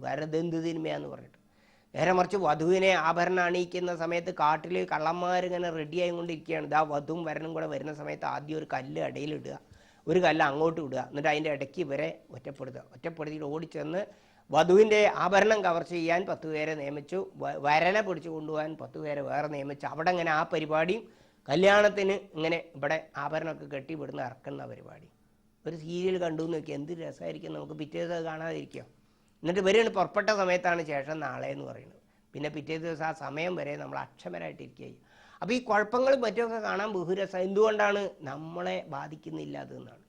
കാരണം ഇതെന്ത് സിനിമയാന്ന് പറഞ്ഞിട്ട്. നേരെ മറിച്ച് വധുവിനെ ആഭരണം അണിയിക്കുന്ന സമയത്ത് കാട്ടിൽ കള്ളന്മാരിങ്ങനെ റെഡിയായി കൊണ്ടിരിക്കുകയാണ്. ഇതാ വധുവും വരനും കൂടെ വരുന്ന സമയത്ത് ആദ്യം ഒരു കല്ല് ഇടയിലിടുക, ഒരു കല്ല് അങ്ങോട്ട് ഇടുക, എന്നിട്ട് അതിൻ്റെ ഇടയ്ക്ക് ഇവരെ ഒറ്റപ്പെടുത്തിയിട്ട് ഓടിച്ചെന്ന് വധുവിൻ്റെ ആഭരണം കവർച്ച ചെയ്യാൻ 10 പേരെ നിയമിച്ചു, വരനെ പിടിച്ചു കൊണ്ടുപോകാൻ 10 പേരെ വേറെ നിയമിച്ചു. അവിടെ ഇങ്ങനെ ആ പരിപാടിയും കല്യാണത്തിന് ഇങ്ങനെ ഇവിടെ ആഭരണമൊക്കെ കെട്ടിവിടുന്ന ഇറക്കുന്ന പരിപാടി. ഒരു സീരിയൽ കണ്ടു എന്ന് നോക്കി എന്ത് രസമായിരിക്കും, നമുക്ക് പിറ്റേ ദിവസം കാണാതിരിക്കുക. എന്നിട്ട് ഇവരാണ് പുറപ്പെട്ട സമയത്താണ് ശേഷം നാളെ എന്ന് പറയുന്നത്. പിന്നെ പിറ്റേ ദിവസം ആ സമയം വരെ നമ്മൾ അക്ഷമരായിട്ടിരിക്കുക. അപ്പോൾ ഈ കുഴപ്പങ്ങളും മറ്റുമൊക്കെ കാണാൻ ബഹുരസം. എന്തുകൊണ്ടാണ്? നമ്മളെ ബാധിക്കുന്നില്ല അതെന്നാണ്.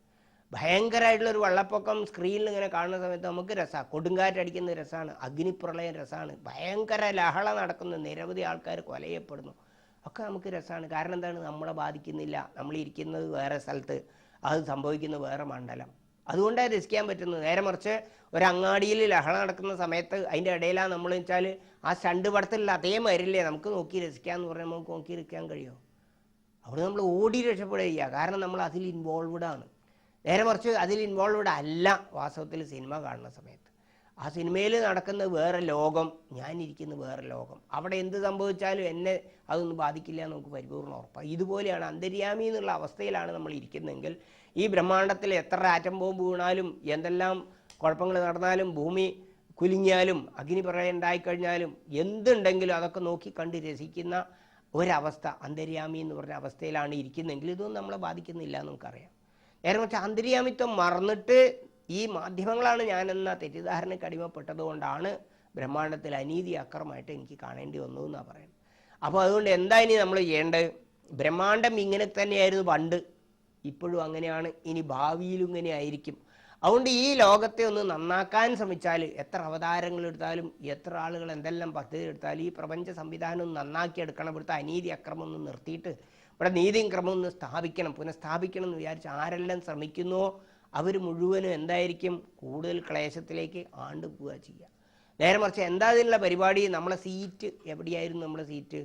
ഭയങ്കരമായിട്ടുള്ളൊരു വെള്ളപ്പൊക്കം സ്ക്രീനിൽ ഇങ്ങനെ കാണുന്ന സമയത്ത് നമുക്ക് രസമാണ്, കൊടുങ്കാറ്റടിക്കുന്ന രസമാണ്, അഗ്നിപ്രളയം രസമാണ്, ഭയങ്കര ലഹള നടക്കുന്നു, നിരവധി ആൾക്കാർ കൊല ചെയ്യപ്പെടുന്നു, ഒക്കെ നമുക്ക് രസമാണ്. കാരണം എന്താണ്? നമ്മളെ ബാധിക്കുന്നില്ല, നമ്മളിരിക്കുന്നത് വേറെ സ്ഥലത്ത്, അത് സംഭവിക്കുന്നത് വേറെ മണ്ഡലം. അതുകൊണ്ടാണ് രസിക്കാൻ പറ്റുന്നത്. നേരെ മറിച്ച് ഒരു അങ്ങാടിയിൽ ലഹള നടക്കുന്ന സമയത്ത് അതിൻ്റെ ഇടയിലാണ് നമ്മൾ വെച്ചാൽ ആ സ്റ്റണ്ട് പടത്തിലുള്ള അതേ മരില്ലേ നമുക്ക് നോക്കി രസിക്കാമെന്ന് പറഞ്ഞാൽ നമുക്ക് നോക്കി രസിക്കാൻ കഴിയുമോ? അവിടെ നമ്മൾ ഓടി രക്ഷപ്പെടുക, കാരണം നമ്മൾ അതിൽ ഇൻവോൾവ്ഡ് ആണ്. നേരെ മറിച്ച് അതിൽ ഇൻവോൾവ്ഡ് അല്ല വാസ്തവത്തിൽ സിനിമ കാണുന്ന സമയത്ത്. ആ സിനിമയിൽ നടക്കുന്ന വേറെ ലോകം, ഞാനിരിക്കുന്ന വേറെ ലോകം. അവിടെ എന്ത് സംഭവിച്ചാലും എന്നെ അതൊന്നും ബാധിക്കില്ല എന്ന് നമുക്ക് പരിപൂർണ്ണ ഉറപ്പാണ്. ഇതുപോലെയാണ് അന്തര്യാമി എന്നുള്ള അവസ്ഥയിലാണ് നമ്മൾ ഇരിക്കുന്നതെങ്കിൽ ഈ ബ്രഹ്മാണ്ടത്തിൽ എത്ര ആറ്റം ബോംബ് വീണാലും എന്തെല്ലാം കുഴപ്പങ്ങൾ നടന്നാലും ഭൂമി കുലുങ്ങിയാലും അഗ്നിപ്രളയം ഉണ്ടായിക്കഴിഞ്ഞാലും എന്തുണ്ടെങ്കിലും അതൊക്കെ നോക്കി കണ്ട് രസിക്കുന്ന ഒരവസ്ഥ, അന്തര്യാമി എന്ന് പറഞ്ഞ അവസ്ഥയിലാണ് ഇരിക്കുന്നതെങ്കിൽ ഇതൊന്നും നമ്മളെ ബാധിക്കുന്നില്ല എന്ന് നമുക്കറിയാം. നേരെ മറിച്ച് അന്തര്യാമിത്വം മറന്നിട്ട് ഈ മാധ്യമങ്ങളാണ് ഞാനെന്ന തെറ്റിദ്ധാരണയ്ക്ക് അടിമപ്പെട്ടത് കൊണ്ടാണ് ബ്രഹ്മാണ്ടത്തിൽ അനീതി അക്രമമായിട്ട് എനിക്ക് കാണേണ്ടി വന്നു എന്നാണ് പറയുന്നത്. അപ്പോൾ അതുകൊണ്ട് എന്താ ഇനി നമ്മൾ ചെയ്യേണ്ടത്? ബ്രഹ്മാണ്ടം ഇങ്ങനെ തന്നെയായിരുന്നു പണ്ട്, ഇപ്പോഴും അങ്ങനെയാണ്, ഇനി ഭാവിയിലും ഇങ്ങനെ ആയിരിക്കും. അതുകൊണ്ട് ഈ ലോകത്തെ ഒന്ന് നന്നാക്കാൻ ശ്രമിച്ചാൽ എത്ര അവതാരങ്ങൾ എടുത്താലും എത്ര ആളുകൾ എന്തെല്ലാം പദ്ധതി എടുത്താലും ഈ പ്രപഞ്ച സംവിധാനം ഒന്ന് നന്നാക്കിയെടുക്കണം. ഇവിടുത്തെ അനീതി അക്രമം ഒന്ന് നിർത്തിയിട്ട് ഇവിടെ നീതിയും ക്രമം ഒന്ന് പുനഃസ്ഥാപിക്കണം എന്ന് വിചാരിച്ച് ആരെല്ലാം ശ്രമിക്കുന്നുവോ അവർ മുഴുവനും എന്തായിരിക്കും? കൂടുതൽ ക്ലേശത്തിലേക്ക് ആണ്ടുപോവുക ചെയ്യുക. നേരെ മറിച്ച് എന്താ ഇതിനുള്ള പരിപാടി? നമ്മളെ സീറ്റ് എവിടെയായിരുന്നു? നമ്മളെ സീറ്റ്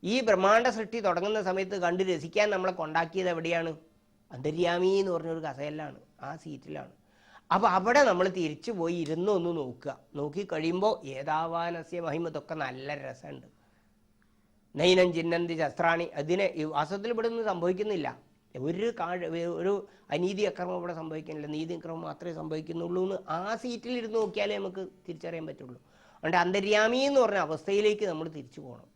ഈ ബ്രഹ്മാണ്ട സൃഷ്ടി തുടങ്ങുന്ന സമയത്ത് കണ്ട് രസിക്കാൻ നമ്മളെ കൊണ്ടാക്കിയത് എവിടെയാണ്? അന്തര്യാമി എന്ന് പറഞ്ഞൊരു കഥയിലാണ്, ആ സീറ്റിലാണ്. അപ്പോൾ അവിടെ നമ്മൾ തിരിച്ചു പോയി ഇരുന്നൊന്ന് നോക്കുക. നോക്കി കഴിയുമ്പോൾ ഏതാവാനസ്യ മഹിമ, ഇതൊക്കെ നല്ല രസമുണ്ട്. നൈനം ചിന്നന്തി ശസ്ത്രാണി, അതിനെ വാസ്തവത്തിൽ ഇവിടെ ഒന്നും സംഭവിക്കുന്നില്ല. ഒരു അനീതി അക്രമം ഇവിടെ സംഭവിക്കുന്നില്ല, നീതി അക്രമം മാത്രമേ സംഭവിക്കുന്നുള്ളൂ എന്ന് ആ സീറ്റിലിരുന്ന് നോക്കിയാലേ നമുക്ക് തിരിച്ചറിയാൻ പറ്റുള്ളൂ. അതുകൊണ്ട് അന്തര്യാമി എന്ന് പറഞ്ഞ അവസ്ഥയിലേക്ക് നമ്മൾ തിരിച്ചു പോകണം.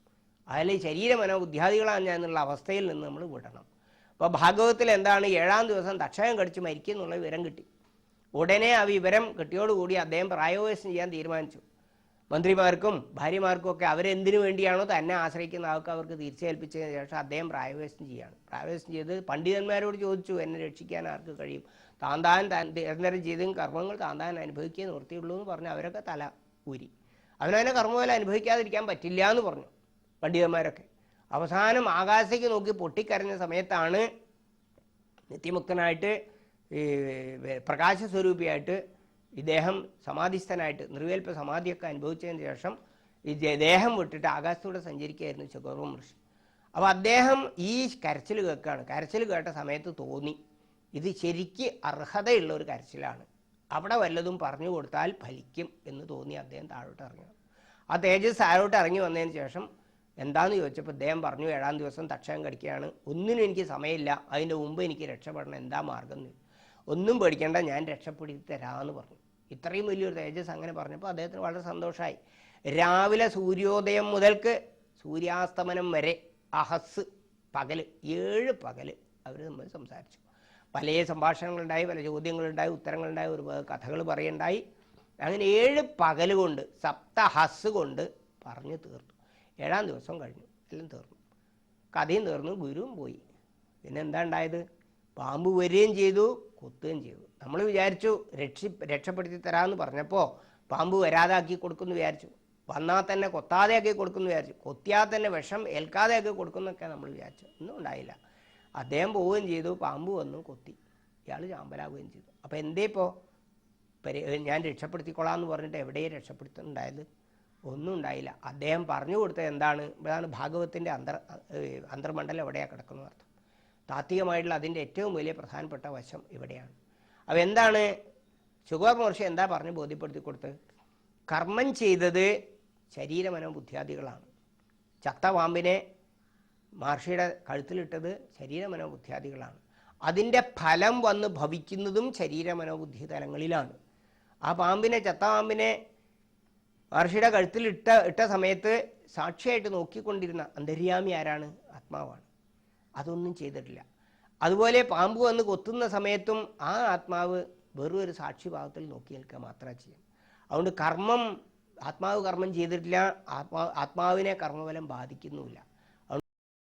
അതിൽ ശരീര മനോബുദ്ധ്യാദികളാണ് എന്നുള്ള അവസ്ഥയിൽ നിന്ന് നമ്മൾ വിടണം. അപ്പോൾ ഭാഗവതത്തിൽ എന്താണ്? 7-ാം ദിവസം തക്ഷകം കടിച്ച് മരിക്കും എന്നുള്ള വിവരം കിട്ടി. ഉടനെ ആ വിവരം കിട്ടിയോടുകൂടി അദ്ദേഹം പ്രായോപവേശം ചെയ്യാൻ തീരുമാനിച്ചു. മന്ത്രിമാർക്കും ഭാര്യമാർക്കും ഒക്കെ അവരെന്തിനു വേണ്ടിയാണോ തന്നെ ആശ്രയിക്കുന്ന ആൾക്ക് അവർക്ക് തിരിച്ചേൽപ്പിച്ചതിന് ശേഷം അദ്ദേഹം പ്രായവേശം ചെയ്യാണ്. പ്രായവേശം ചെയ്ത് പണ്ഡിതന്മാരോട് ചോദിച്ചു, എന്നെ രക്ഷിക്കാൻ ആർക്ക് കഴിയും? താൻ നിരന്തരം ചെയ്തും കർമ്മങ്ങൾ താൻ അനുഭവിക്കുക നിർത്തിയുള്ളൂ എന്ന് പറഞ്ഞ് അവരൊക്കെ തല ഊരി. അവനവനെ കർമ്മപോലെ അനുഭവിക്കാതിരിക്കാൻ പറ്റില്ല എന്ന് പറഞ്ഞു പണ്ഡിതന്മാരൊക്കെ. അവസാനം ആകാശത്തേക്ക് നോക്കി പൊട്ടിക്കരഞ്ഞ സമയത്താണ് നിത്യമുക്തനായിട്ട് പ്രകാശസ്വരൂപിയായിട്ട് ഇദ്ദേഹം സമാധിസ്ഥനായിട്ട് നിർവികൽപ്പ സമാധിയൊക്കെ അനുഭവിച്ചതിന് ശേഷം ഈ ദേഹം വിട്ടിട്ട് ആകാശത്തൂടെ സഞ്ചരിക്കുകയായിരുന്നു ശുഗർവ ഋഷി. അപ്പോൾ അദ്ദേഹം ഈ കരച്ചിൽ കേൾക്കുകയാണ്. കരച്ചിൽ കേട്ട സമയത്ത് തോന്നി ഇത് ശരിക്ക് അർഹതയുള്ള ഒരു കരച്ചിലാണ്, അവിടെ വല്ലതും പറഞ്ഞു കൊടുത്താൽ ഫലിക്കും എന്ന് തോന്നി അദ്ദേഹം താഴോട്ട് ഇറങ്ങി. ആ തേജസ് താഴോട്ട് ഇറങ്ങി വന്നതിന് ശേഷം എന്താണെന്ന് ചോദിച്ചപ്പോൾ അദ്ദേഹം പറഞ്ഞു, 7-ാം ദിവസം തക്ഷകം കടിക്കുകയാണ്, ഒന്നിനും എനിക്ക് സമയമില്ല, അതിൻ്റെ മുമ്പ് എനിക്ക് രക്ഷപ്പെടണം, എന്താ മാർഗം എന്ന്. ഒന്നും പേടിക്കേണ്ട, ഞാൻ രക്ഷപ്പെടുത്തി തരാമെന്ന് പറഞ്ഞു. ഇത്രയും വലിയൊരു തേജസ് അങ്ങനെ പറഞ്ഞപ്പോൾ അദ്ദേഹത്തിന് വളരെ സന്തോഷമായി. രാവിലെ സൂര്യോദയം മുതൽക്ക് സൂര്യാസ്തമനം വരെ അഹസ് പകൽ 7 പകൽ അവർ തമ്മിൽ സംസാരിച്ചു. പല സംഭാഷണങ്ങളുണ്ടായി, പല ചോദ്യങ്ങളുണ്ടായി, ഉത്തരങ്ങളുണ്ടായി, ഒരു കഥകൾ പറയുണ്ടായി. അങ്ങനെ 7 പകൽ കൊണ്ട് സപ്തഹസ് കൊണ്ട് പറഞ്ഞു തീർത്തു. 7-ാം ദിവസം കഴിഞ്ഞു, എല്ലാം തീർന്നു, കഥയും തീർന്നു, ഗുരുവും പോയി. പിന്നെ എന്താ ഉണ്ടായത്? പാമ്പ് വരികയും ചെയ്തു, കൊത്തുകയും ചെയ്തു. നമ്മൾ വിചാരിച്ചു രക്ഷപ്പെടുത്തി തരാമെന്ന് പറഞ്ഞപ്പോൾ പാമ്പ് വരാതാക്കി കൊടുക്കുമെന്ന് വിചാരിച്ചു, വന്നാൽ തന്നെ കൊത്താതെയാക്കി കൊടുക്കുമെന്ന് വിചാരിച്ചു, കൊത്തിയാൽ തന്നെ വിഷം ഏൽക്കാതെയാക്കി കൊടുക്കുന്നൊക്കെ നമ്മൾ വിചാരിച്ചു. ഒന്നും ഉണ്ടായില്ല. അദ്ദേഹം പോവുകയും ചെയ്തു, പാമ്പ് വന്നു കൊത്തി, ഇയാൾ ചാമ്പലാവുകയും ചെയ്തു. അപ്പോൾ എന്തേ ഇപ്പോൾ ഞാൻ രക്ഷപ്പെടുത്തിക്കൊള്ളാം എന്ന് പറഞ്ഞിട്ട് എവിടെയും രക്ഷപ്പെടുത്തുന്നുണ്ടായത്? ഒന്നും ഉണ്ടായില്ല. അദ്ദേഹം പറഞ്ഞു കൊടുത്തത് എന്താണ്? ഇതാണ് ഭാഗവതത്തിൻ്റെ അന്തർമണ്ഡലം എവിടെയാണ് കിടക്കുന്നത് അർത്ഥം. താത്വികമായിട്ടുള്ള അതിൻ്റെ ഏറ്റവും വലിയ പ്രധാനപ്പെട്ട വശം ഇവിടെയാണ്. അപ്പോൾ എന്താണ് ശുഗർ മഹർഷി എന്താ പറഞ്ഞ് ബോധ്യപ്പെടുത്തി കൊടുത്തത്? കർമ്മം ചെയ്തത് ശരീരമനോബുദ്ധ്യാദികളാണ്. ചത്ത പാമ്പിനെ മഹർഷിയുടെ കഴുത്തിലിട്ടത് ശരീരമനോബുദ്ധ്യാദികളാണ്. അതിൻ്റെ ഫലം വന്ന് ഭവിക്കുന്നതും ശരീരമനോബുദ്ധി തലങ്ങളിലാണ്. ആ പാമ്പിനെ, ചത്ത പാമ്പിനെ മഹർഷിയുടെ ഇട്ട സമയത്ത് സാക്ഷിയായിട്ട് നോക്കിക്കൊണ്ടിരുന്ന അന്തര്യാമി ആരാണ്? ആത്മാവാണ്. അതൊന്നും ചെയ്തിട്ടില്ല. അതുപോലെ പാമ്പ് വന്ന് കൊത്തുന്ന സമയത്തും ആ ആത്മാവ് വെറും ഒരു സാക്ഷിഭാവത്തിൽ നോക്കി നിൽക്കുക മാത്രമേ ചെയ്യും. അതുകൊണ്ട് ആത്മാവ് കർമ്മം ചെയ്തിട്ടില്ല, ആത്മാവിനെ കർമ്മഫലം ബാധിക്കുന്നുമില്ല.